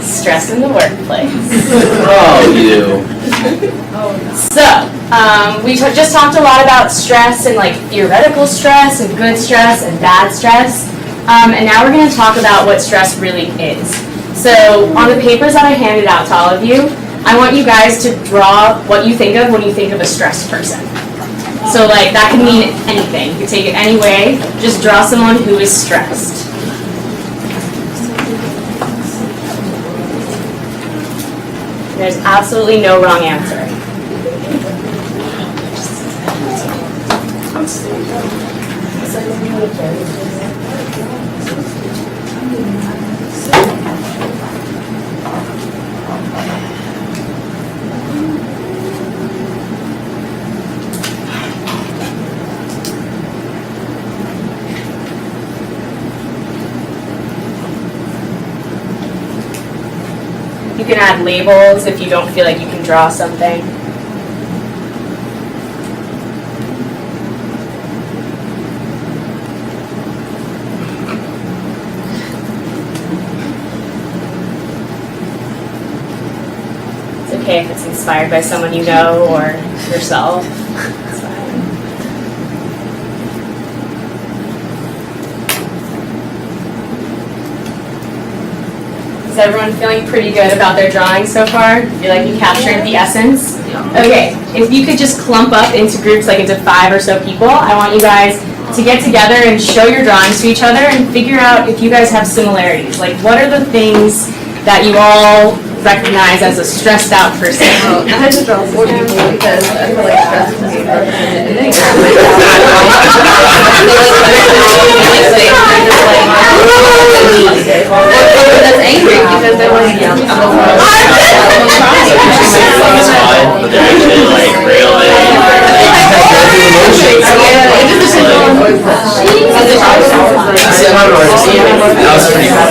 stress in the workplace. Oh, you. So, we just talked a lot about stress and like theoretical stress and good stress and bad stress. And now we're going to talk about what stress really is. So, on the papers that I handed out to all of you, I want you guys to draw what you think of when you think of a stressed person. So, like, that can mean anything. You can take it any way. Just draw someone who is stressed. There's absolutely no wrong answer. You can add labels if you don't feel like you can draw something. It's okay if it's inspired by someone you know or yourself. It's fine. Is everyone feeling pretty good about their drawing so far? Feel like you captured the essence? Okay, if you could just clump up into groups, like into 5 or so people, I want you guys to get together and show your drawings to each other and figure out if you guys have similarities. Like, what are the things that you all recognize as a stressed out person? I had to draw 4 people because I feel like stress can be that's angry because they want to yell. It's fine, but they're actually like really. That was pretty good.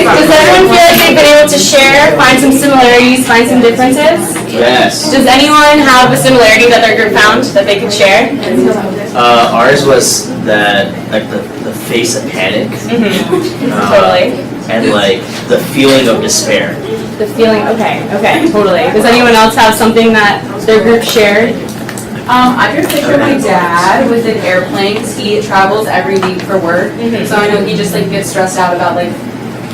Does everyone feel like they've been able to share, find some similarities, find some differences? Yes. Does anyone have a similarity that their group found that they could share? Ours was that like the face of panic. Totally. And like the feeling of despair. The feeling, okay, totally. Does anyone else have something that their group shared? I drew a picture of my dad with an airplanes. He travels every week for work, so I know he just like gets stressed out about like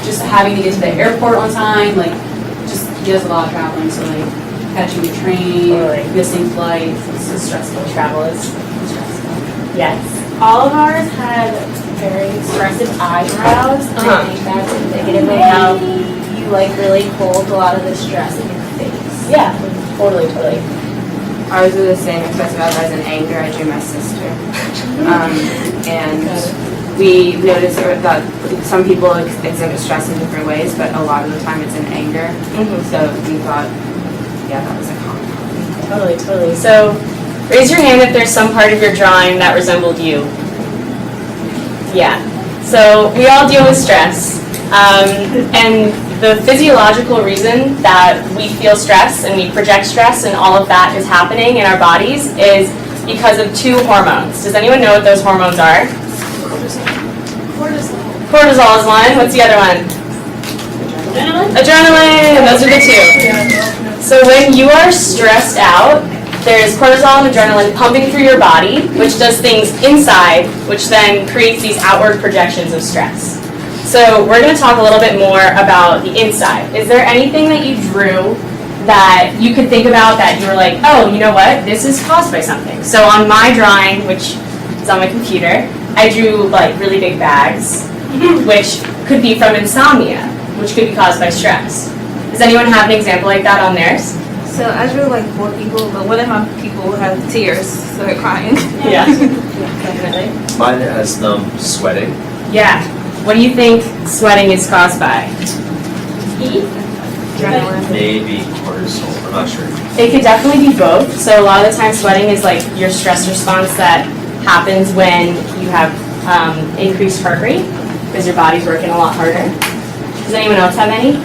just having to get to the airport on time. Like, just he does a lot of traveling, so like catching the train, missing flights. It's so stressful. Travel is stressful. Yes. All of ours had very expressive eyebrows. And I think that's indicative of how you like really hold a lot of the stress in your face. Yeah, totally. Ours were the same, expressive eyebrows and anger. I drew my sister. And we noticed that some people exhibit stress in different ways, but a lot of the time it's in anger. So we thought, yeah, that was a common. Totally. So raise your hand if there's some part of your drawing that resembled you. Yeah. So we all deal with stress. And the physiological reason that we feel stress and we project stress and all of that is happening in our bodies is because of 2 hormones. Does anyone know what those hormones are? Cortisol is one. What's the other one? Adrenaline. Those are the 2. So when you are stressed out, there's cortisol and adrenaline pumping through your body, which does things inside, which then creates these outward projections of stress. So we're going to talk a little bit more about the inside. Is there anything that you drew that you could think about that you were like, oh, you know what, this is caused by something? So on my drawing, which is on my computer, I drew like really big bags, which could be from insomnia, which could be caused by stress. Does anyone have an example like that on theirs? So I drew like 4 people, but one of my people had tears, so they're crying. Yeah. Definitely. Mine has them sweating. Yeah. What do you think sweating is caused by? Heat? Maybe cortisol, I'm not sure. It could definitely be both. So a lot of the time sweating is like your stress response that happens when you have increased heart rate because your body's working a lot harder. Does anyone else have any?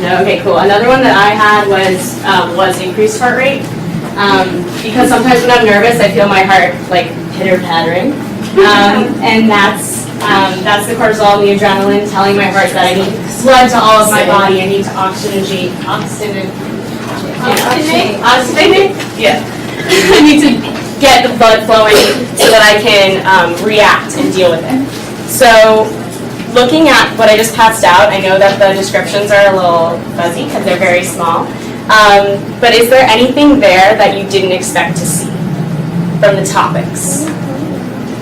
No? Okay, cool. Another one that I had was increased heart rate. Because sometimes when I'm nervous, I feel my heart like pitter-pattering. And that's the cortisol and the adrenaline telling my heart that I need blood to all of my body. I need to oxygenate. Yeah. I need to get the blood flowing so that I can react and deal with it. So looking at what I just passed out, I know that the descriptions are a little fuzzy because they're very small. But is there anything there that you didn't expect to see from the topics?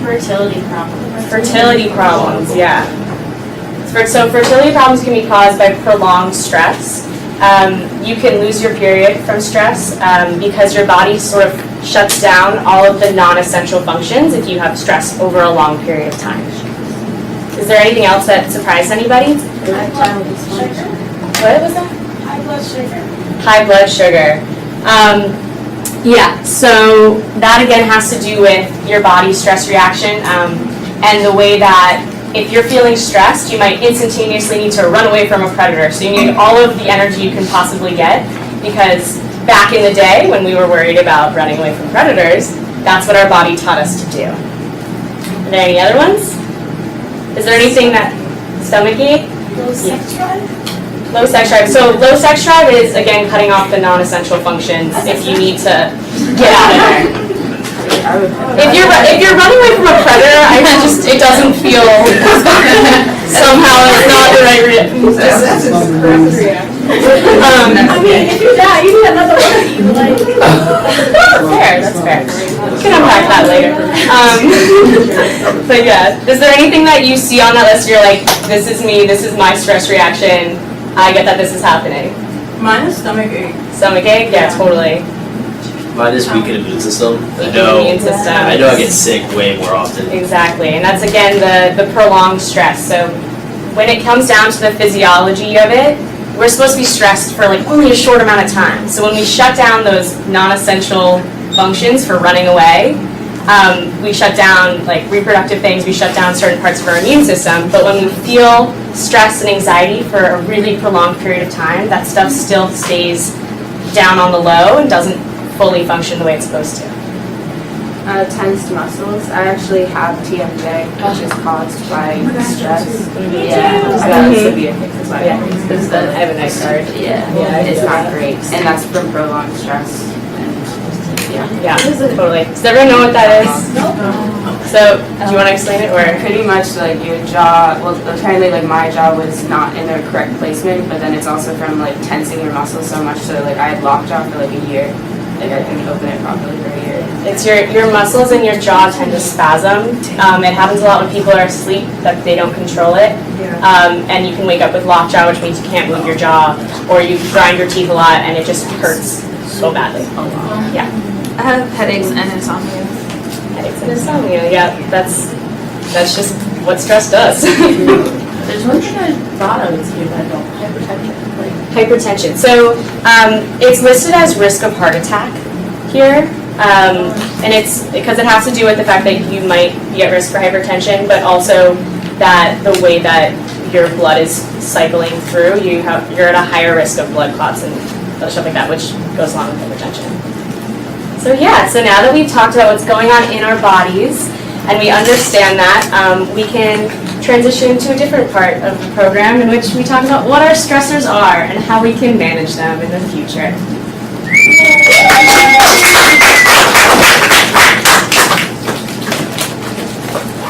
Fertility problems. Fertility problems, yeah. So fertility problems can be caused by prolonged stress. You can lose your period from stress because your body sort of shuts down all of the non-essential functions if you have stress over a long period of time. Is there anything else that surprised anybody? High blood sugar. What was that? High blood sugar. High blood sugar. Yeah, so that again has to do with your body's stress reaction and the way that if you're feeling stressed, you might instantaneously need to run away from a predator. So you need all of the energy you can possibly get because back in the day when we were worried about running away from predators, that's what our body taught us to do. Are there any other ones? Is there anything that stomachache? Low sex drive. Low sex drive. So low sex drive is again cutting off the non-essential functions if you need to get out of there. If you're running away from a predator, it doesn't feel somehow it's not the right reaction. I mean, if you die, you need another one of you. Like. That's fair. We can unpack that later. But yeah, is there anything that you see on that list? You're like, this is me. This is my stress reaction. I get that this is happening. Mine is stomach ache. Stomach ache? Yeah, totally. Mine is weakened immune system. Immune system. I know I get sick way more often. Exactly, and that's again the prolonged stress. So when it comes down to the physiology of it, we're supposed to be stressed for like only a short amount of time. So when we shut down those non-essential functions for running away, we shut down like reproductive things, we shut down certain parts of our immune system, but when we feel stress and anxiety for a really prolonged period of time, that stuff still stays down on the low and doesn't fully function the way it's supposed to. Tensed muscles. I actually have TMJ, which is caused by stress. Yeah, I got a severe fix by I have a nice card. Yeah, it's not great, and that's from prolonged stress. Yeah, totally. Does everyone know what that is? So, do you want to explain it, or? Pretty much like your jaw, well apparently like my jaw was not in the correct placement, but then it's also from like tensing your muscles so much, so like I had lockjaw for like a year. Like I couldn't open it properly for a year. It's your muscles in your jaw tend to spasm. It happens a lot when people are asleep, that they don't control it. And you can wake up with lockjaw, which means you can't move your jaw, or you grind your teeth a lot and it just hurts so badly. Yeah. I have headaches and insomnia. Headaches and insomnia, yeah, that's just what stress does. There's one thing I thought I would see if I don't hypertension. Hypertension. So it's listed as risk of heart attack here, and it's because it has to do with the fact that you might be at risk for hypertension, but also that the way that your blood is cycling through, you're at a higher risk of blood clots and stuff like that, which goes along with hypertension. So yeah, so now that we've talked about what's going on in our bodies and we understand that, we can transition to a different part of the program in which we talk about what our stressors are and how we can manage them in the future.